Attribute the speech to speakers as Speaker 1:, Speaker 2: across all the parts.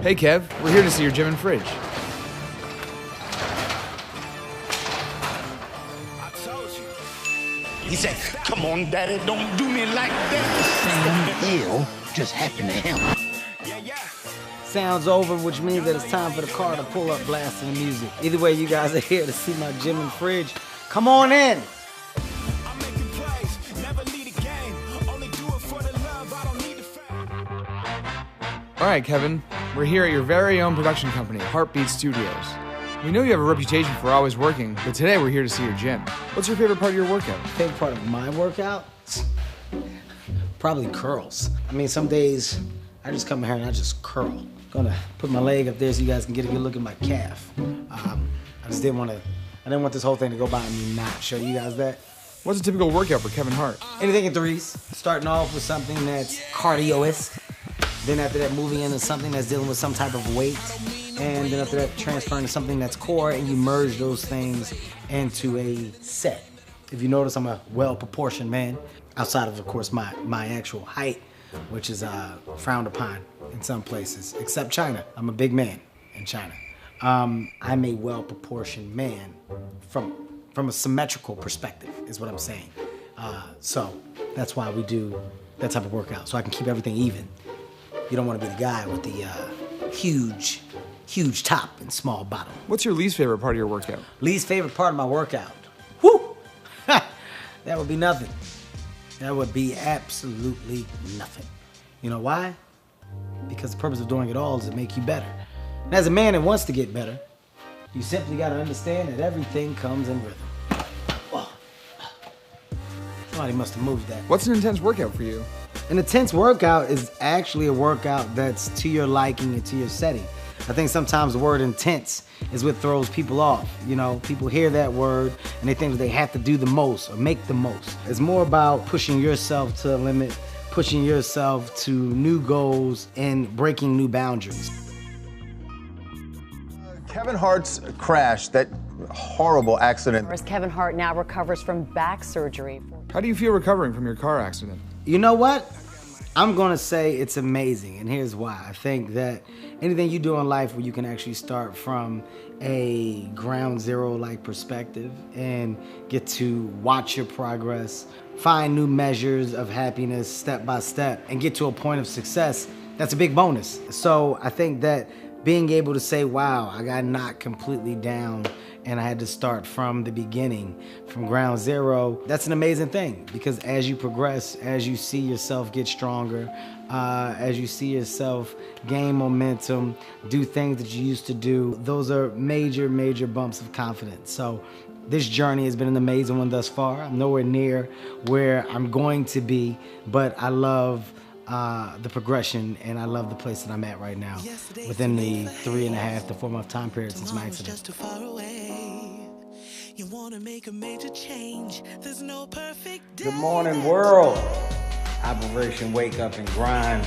Speaker 1: Hey Kev, we're here to see your gym and fridge.
Speaker 2: I told you. He said, come on, daddy, don't do me like that.
Speaker 3: Same ill just happened to him.
Speaker 2: Yeah.
Speaker 4: Sound's over, which means that it's time for the car to pull up blasting the music. Either way, you guys are here to see my gym and fridge. Come on in.
Speaker 2: I'm making plays, never lead a game. Only do it for the love, I don't need the fame.
Speaker 1: All right, Kevin, we're here at your very own production company, Heartbeat Studios. We know you have a reputation for always working, but today we're here to see your gym. What's your favorite part of your workout?
Speaker 4: Favorite part of my workout? Probably curls. I mean, some days I just come here and I just curl. Gonna put my leg up there so you guys can get a good look at my calf. I didn't want this whole thing to go by and me not show you guys that.
Speaker 1: What's a typical workout for Kevin Hart?
Speaker 4: Anything in threes. Starting off with something that's cardio-esque. Then after that, moving into something that's dealing with some type of weight. And then after that, transferring to something that's core, and you merge those things into a set. If you notice, I'm a well-proportioned man, outside of course, my actual height, which is frowned upon in some places, except China. I'm a big man in China. I'm a well-proportioned man from a symmetrical perspective, is what I'm saying. So that's why we do that type of workout, so I can keep everything even. You don't want to be the guy with the huge top and small bottom.
Speaker 1: What's your least favorite part of your workout?
Speaker 4: Least favorite part of my workout? Whew! That would be nothing. That would be absolutely nothing. You know why? Because the purpose of doing it all is to make you better. And as a man that wants to get better, you simply got to understand that everything comes in rhythm. Oh. Somebody must have moved that.
Speaker 1: What's an intense workout for you?
Speaker 4: An intense workout is actually a workout that's to your liking and to your setting. I think sometimes the word intense is what throws people off. You know, people hear that word and they think that they have to do the most or make the most. It's more about pushing yourself to the limit, pushing yourself to new goals and breaking new boundaries.
Speaker 5: Kevin Hart's crash, that horrible accident.
Speaker 6: As Kevin Hart now recovers from back surgery.
Speaker 1: How do you feel recovering from your car accident?
Speaker 4: You know what? I'm gonna say it's amazing, and here's why. I think that anything you do in life where you can actually start from a ground zero-like perspective and get to watch your progress, find new measures of happiness step by step, and get to a point of success, that's a big bonus. So I think that being able to say, wow, I got knocked completely down and I had to start from the beginning, from ground zero, that's an amazing thing, because as you progress, as you see yourself get stronger, as you see yourself gain momentum, do things that you used to do, those are major, major bumps of confidence. So this journey has been an amazing one thus far. I'm nowhere near where I'm going to be, but I love the progression, and I love the place that I'm at right now within the 3.5 to 4 month time period since my accident.
Speaker 7: You wanna make a major change. There's no perfect day.
Speaker 4: Good morning, world. Operation Wake Up and Grind.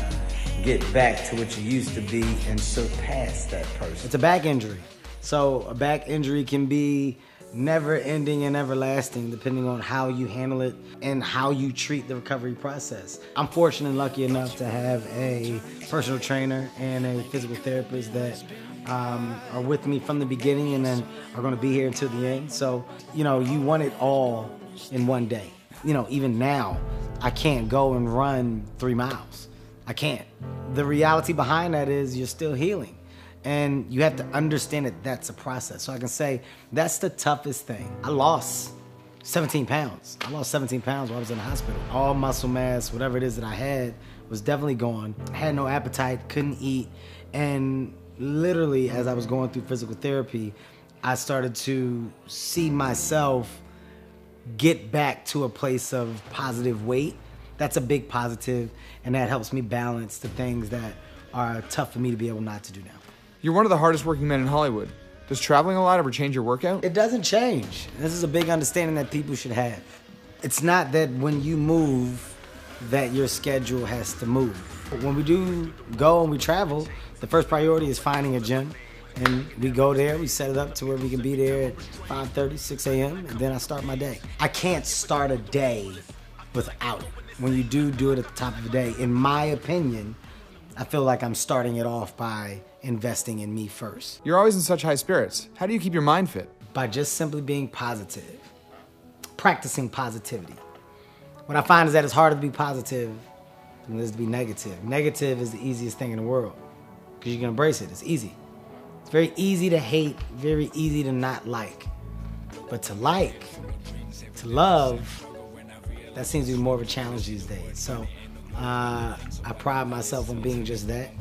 Speaker 4: Get back to what you used to be and surpass that person. It's a back injury. So a back injury can be never ending and everlasting depending on how you handle it and how you treat the recovery process. I'm fortunate and lucky enough to have a personal trainer and a physical therapist that are with me from the beginning and then are going to be here until the end. So, you know, you want it all in one day. You know, even now, I can't go and run 3 miles. I can't. The reality behind that is you're still healing. And you have to understand that that's a process. So I can say that's the toughest thing. I lost 17 pounds. I lost 17 pounds while I was in the hospital. All muscle mass, whatever it is that I had, was definitely gone. I had no appetite, couldn't eat. And literally, as I was going through physical therapy, I started to see myself get back to a place of positive weight. That's a big positive, and that helps me balance the things that are tough for me to be able not to do now.
Speaker 1: You're one of the hardest working men in Hollywood. Does traveling a lot ever change your workout?
Speaker 4: It doesn't change. This is a big understanding that people should have. It's not that when you move that your schedule has to move. When we do go and we travel, the first priority is finding a gym. And we go there, we set it up to where we can be there at 5:30, 6 a.m., and then I start my day. I can't start a day without it. When you do it at the top of the day, in my opinion, I feel like I'm starting it off by investing in me first.
Speaker 1: You're always in such high spirits. How do you keep your mind fit?
Speaker 4: By just simply being positive, practicing positivity. What I find is that it's harder to be positive than it is to be negative. Negative is the easiest thing in the world because you can embrace it. It's easy. It's very easy to hate, very easy to not like. But to like, to love, that seems to be more of a challenge these days. So I pride myself on being just that,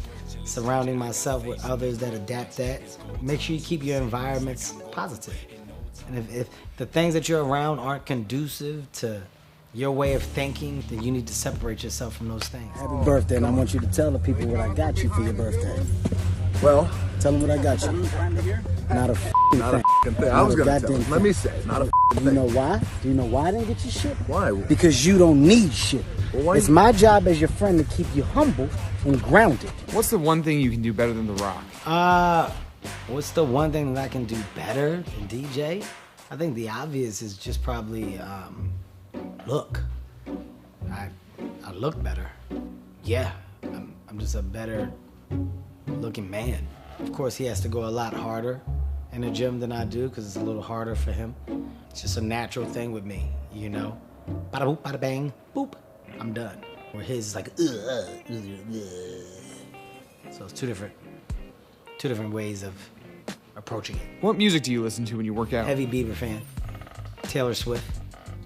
Speaker 4: surrounding myself with others that adapt that. Make sure you keep your environments positive. And if the things that you're around aren't conducive to your way of thinking, then you need to separate yourself from those things.
Speaker 8: Happy birthday, and I want you to tell the people what I got you for your birthday.
Speaker 5: Well,
Speaker 8: Tell them what I got you. Not a f***ing
Speaker 5: not a
Speaker 8: thing.
Speaker 5: f***ing thing. I
Speaker 8: Not
Speaker 5: was
Speaker 8: a
Speaker 5: gonna tell
Speaker 8: goddamn
Speaker 5: him. Let
Speaker 8: thing.
Speaker 5: me say it. Not a f***ing
Speaker 8: You
Speaker 5: thing.
Speaker 8: know why? Do you know why I didn't get you shit?
Speaker 5: Why?
Speaker 8: Because you don't need shit.
Speaker 5: Well, why
Speaker 8: It's
Speaker 5: you-
Speaker 8: my job as your friend to keep you humble and grounded.
Speaker 1: What's the one thing you can do better than The Rock?
Speaker 4: What's the one thing that I can do better than DJ? I think the obvious is just probably look. I look better. Yeah, I'm just a better looking man. Of course, he has to go a lot harder in the gym than I do because it's a little harder for him. It's just a natural thing with me, you know? Bada boop, bada bang, boop, I'm done. Where his is like, so it's two different ways of approaching it.
Speaker 1: What music do you listen to when you work out?
Speaker 4: Heavy Bieber fan, Taylor Swift,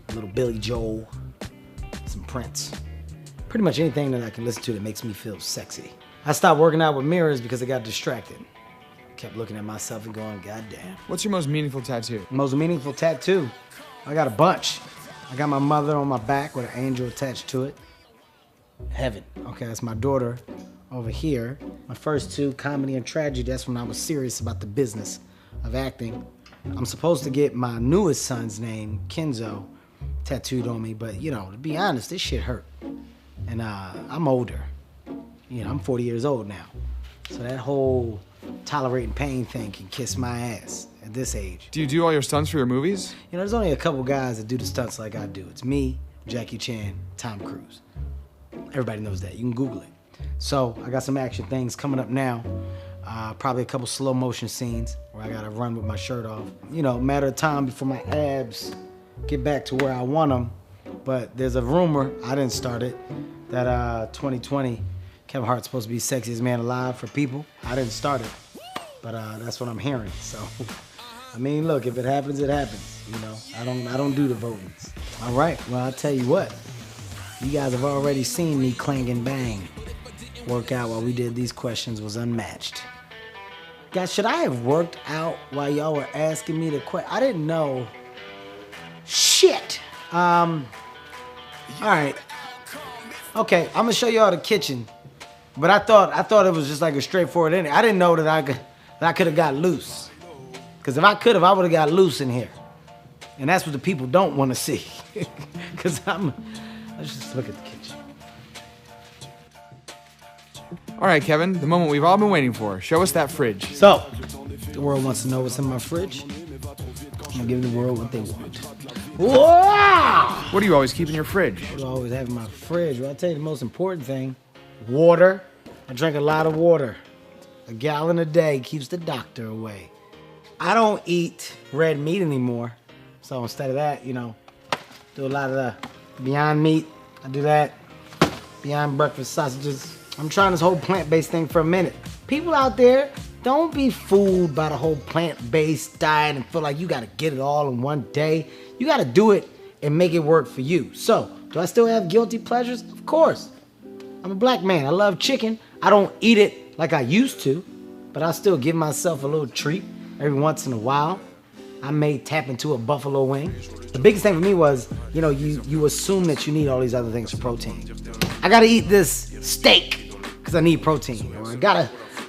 Speaker 4: a little Billy Joel, some Prince. Pretty much anything that I can listen to that makes me feel sexy. I stopped working out with mirrors because I got distracted. Kept looking at myself and going, God damn.
Speaker 1: What's your most meaningful tattoo?
Speaker 4: Most meaningful tattoo? I got a bunch. I got my mother on my back with an angel attached to it. Heaven. Okay, that's my daughter over here. My first two, comedy and tragedy, that's when I was serious about the business of acting. I'm supposed to get my newest son's name, Kenzo, tattooed on me, but you know, to be honest, this shit hurt. And I'm older. You know, I'm 40 years old now. So that whole tolerating pain thing can kiss my ass at this age.
Speaker 1: Do you do all your stunts for your movies?
Speaker 4: You know, there's only a couple guys that do the stunts like I do. It's me, Jackie Chan, Tom Cruise. Everybody knows that. You can Google it. So I got some action things coming up now. Probably a couple slow motion scenes where I gotta run with my shirt off. You know, matter of time before my abs get back to where I want them. But there's a rumor, I didn't start it, that 2020, Kevin Hart's supposed to be sexiest man alive for people. I didn't start it, but that's what I'm hearing. So, I mean, look, if it happens, it happens. You know, I don't do the votings. All right, well, I'll tell you what. You guys have already seen me clang and bang. Work out while we did these questions was unmatched. Guys, should I have worked out while y'all were asking me the question? I didn't know. Shit. All right. Okay, I'm gonna show y'all the kitchen. But I thought it was just like a straightforward ending. I didn't know that I could have got loose. Cause if I could have, I would have got loose in here. And that's what the people don't want to see. Cause let's just look at the kitchen.
Speaker 1: All right, Kevin, the moment we've all been waiting for. Show us that fridge.
Speaker 4: So, the world wants to know what's in my fridge. I'm gonna give the world what they want. Wow!
Speaker 1: What do you always keep in your fridge?
Speaker 4: What do I always have in my fridge? Well, I'll tell you the most important thing. Water. I drink a lot of water. A gallon a day keeps the doctor away. I don't eat red meat anymore. So instead of that, you know, do a lot of the Beyond Meat. I do that. Beyond breakfast sausages. I'm trying this whole plant-based thing for a minute. People out there, don't be fooled by the whole plant-based diet and feel like you gotta get it all in one day. You gotta do it and make it work for you. So, do I still have guilty pleasures? Of course. I'm a black man. I love chicken. I don't eat it like I used to, but I still give myself a little treat every once in a while. I may tap into a buffalo wing. The biggest thing for me was, you know, you assume that you need all these other things for protein. I gotta eat this steak because I need protein. Or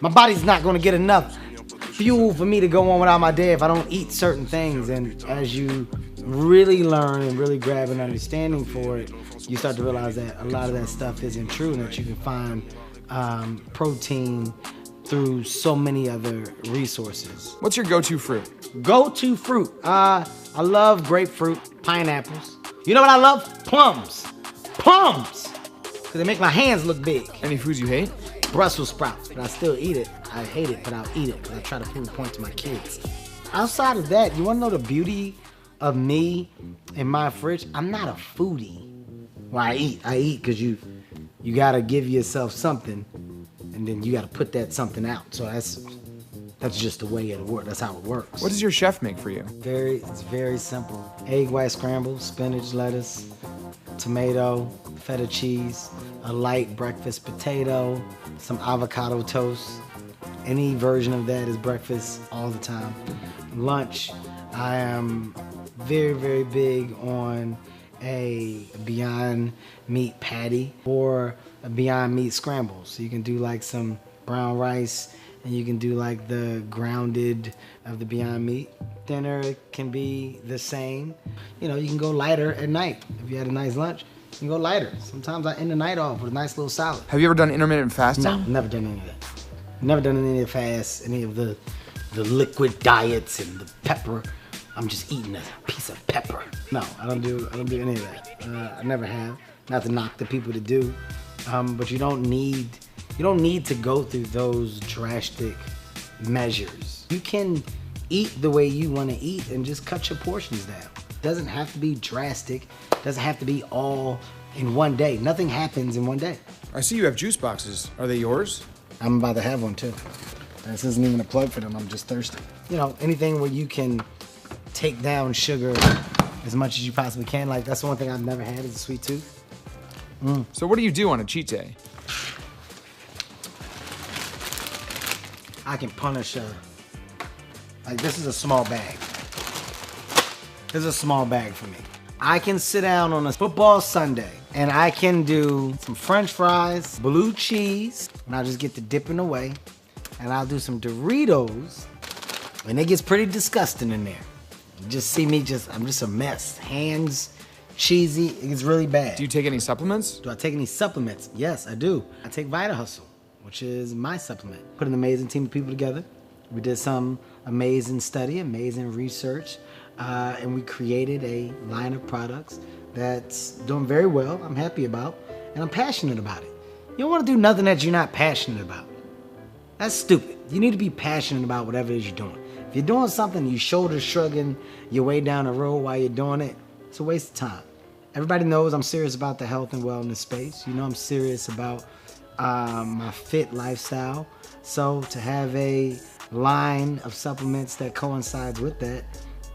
Speaker 4: my body's not gonna get enough fuel for me to go on without my day if I don't eat certain things. And as you really learn and really grab an understanding for it, you start to realize that a lot of that stuff isn't true and that you can find protein through so many other resources.
Speaker 1: What's your go-to fruit?
Speaker 4: Go-to fruit. I love grapefruit, pineapples. You know what I love? Plums. Plums! Because they make my hands look big.
Speaker 1: Any foods you hate?
Speaker 8: Brussels sprouts, but I still eat it. I hate it, but I'll eat it because I try to prove a point to my kids. Outside of that, you want to know the beauty of me and my fridge? I'm not a foodie. Well, I eat because you got to give yourself something, and then you got to put that something out. So that's just the way it works. That's how it works.
Speaker 1: What does your chef make for you?
Speaker 8: It's very simple. Egg white scramble, spinach, lettuce, tomato, feta cheese, a light breakfast potato, some avocado toast. Any version of that is breakfast all the time. Lunch, I am very, very big on a Beyond Meat patty or a Beyond Meat scramble. So you can do like some brown rice and you can do like the grounded of the Beyond Meat. Dinner can be the same. You know, you can go lighter at night. If you had a nice lunch, you can go lighter. Sometimes I end the night off with a nice little salad.
Speaker 1: Have you ever done intermittent fasting?
Speaker 8: No, never done any of that. Never done any of the fasts, any of the liquid diets and the pepper. I'm just eating a piece of pepper. No, I don't do any of that. I never have. Not to knock the people that do, but you don't need to go through those drastic measures. You can eat the way you want to eat and just cut your portions down. It doesn't have to be drastic. It doesn't have to be all in one day. Nothing happens in one day.
Speaker 1: I see you have juice boxes. Are they yours?
Speaker 8: I'm about to have one too. This isn't even a plug for them, I'm just thirsty. You know, anything where you can take down sugar as much as you possibly can. Like, that's the one thing I've never had is a sweet tooth.
Speaker 1: So what do you do on a cheat day?
Speaker 8: I can punish like this is a small bag. This is a small bag for me. I can sit down on a football Sunday and I can do some French fries, blue cheese, and I'll just get to dipping away. And I'll do some Doritos, and it gets pretty disgusting in there. You just see me I'm just a mess. Hands, cheesy, it gets really bad.
Speaker 1: Do you take any supplements?
Speaker 8: Do I take any supplements? Yes, I do. I take Vita Hustle, which is my supplement. Put an amazing team of people together. We did some amazing study, amazing research, and we created a line of products that's doing very well, I'm happy about, and I'm passionate about it. You don't want to do nothing that you're not passionate about. That's stupid. You need to be passionate about whatever it is you're doing. If you're doing something, you shoulder shrugging your way down the road while you're doing it, it's a waste of time. Everybody knows I'm serious about the health and wellness space. You know I'm serious about my fit lifestyle. So to have a line of supplements that coincides with that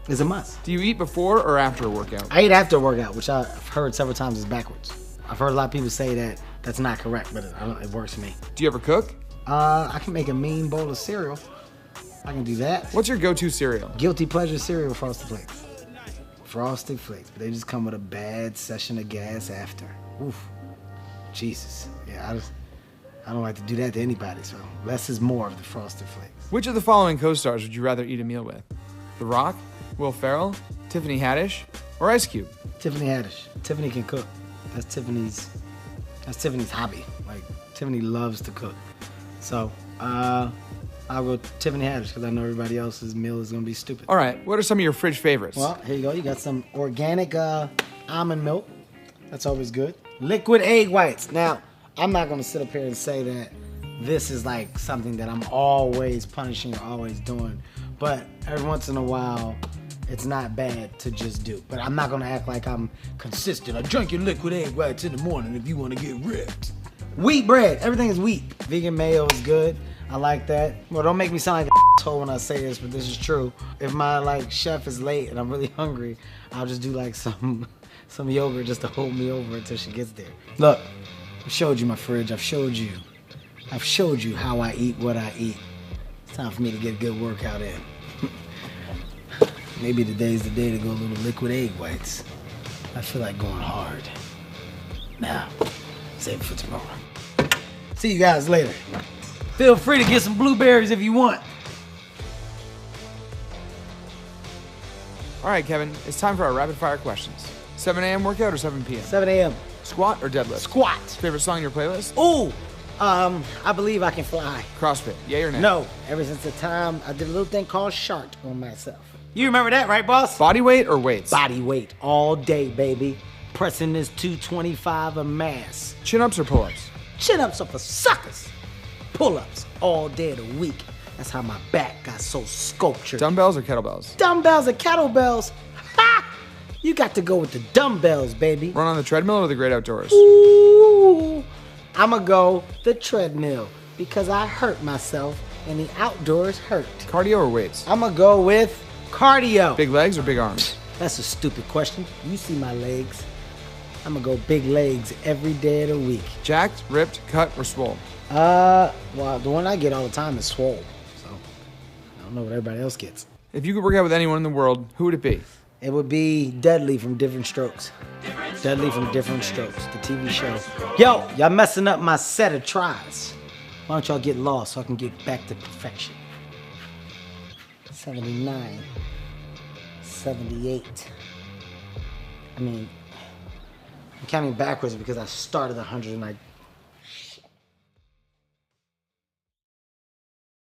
Speaker 8: is a must.
Speaker 1: Do you eat before or after a workout?
Speaker 8: I eat after a workout, which I've heard several times is backwards. I've heard a lot of people say that that's not correct, but it works for me.
Speaker 1: Do you ever cook?
Speaker 8: I can make a mean bowl of cereal. I can do that.
Speaker 1: What's your go-to cereal?
Speaker 8: Guilty pleasure cereal, Frosted Flakes. Frosted Flakes, but they just come with a bad session of gas after. Oof. Jesus. Yeah, I don't like to do that to anybody, so less is more of the Frosted Flakes.
Speaker 1: Which of the following co-stars would you rather eat a meal with? The Rock, Will Ferrell, Tiffany Haddish, or Ice Cube?
Speaker 8: Tiffany Haddish. Tiffany can cook. That's Tiffany's hobby. Like, Tiffany loves to cook. So, I'll go Tiffany Haddish because I know everybody else's meal is going to be stupid.
Speaker 1: All right, what are some of your fridge favorites?
Speaker 8: Well, here you go. You got some organic almond milk. That's always good. Liquid egg whites. Now, I'm not going to sit up here and say that this is like something that I'm always punishing or always doing. But every once in a while, it's not bad to just do. But I'm not going to act like I'm consistent. I drink your liquid egg whites in the morning if you want to get ripped. Wheat bread. Everything is wheat. Vegan mayo is good. I like that. Well, don't make me sound like an asshole when I say this, but this is true. If my chef is late and I'm really hungry, I'll just do like some yogurt just to hold me over until she gets there. Look, I showed you my fridge. I've showed you how I eat what I eat. It's time for me to get a good workout in. Maybe today's the day to go a little liquid egg whites. I feel like going hard. Now, save it for tomorrow. See you guys later. Feel free to get some blueberries if you want.
Speaker 1: All right, Kevin, it's time for our rapid fire questions. 7 a.m. workout or 7 p.m.?
Speaker 8: 7 a.m.
Speaker 1: Squat or deadlift?
Speaker 8: Squat.
Speaker 1: Favorite song in your playlist?
Speaker 8: Ooh, I Believe I Can Fly.
Speaker 1: CrossFit, yay or nay?
Speaker 8: No, ever since the time I did a little thing called Shark on myself. You remember that, right, boss?
Speaker 1: Body weight or weights?
Speaker 8: Body weight all day, baby. Pressing this 225 a mass.
Speaker 1: Chin-ups or pull-ups?
Speaker 8: Chin-ups are for suckers. pull-ups all day of the week. That's how my back got so sculptured.
Speaker 1: Dumbbells or kettlebells?
Speaker 8: Dumbbells or kettlebells? Ha! You got to go with the dumbbells, baby.
Speaker 1: Run on the treadmill or the great outdoors?
Speaker 8: Ooh, I'ma go the treadmill because I hurt myself and the outdoors hurt.
Speaker 1: Cardio or weights?
Speaker 8: I'ma go with cardio.
Speaker 1: Big legs or big arms?
Speaker 8: That's a stupid question. You see my legs. I'ma go big legs every day of the week.
Speaker 1: Jacked, ripped, cut, or swole?
Speaker 8: Well, the one I get all the time is swole. So, I don't know what everybody else gets.
Speaker 1: If you could work out with anyone in the world, who would it be?
Speaker 8: It would be Deadly from Different Strokes. Deadly from Different Strokes, the TV show. Yo, y'all messing up my set of tries. Why don't y'all get lost so I can get back to perfection? 79. 78. I mean, I'm counting backwards because I started 100 and I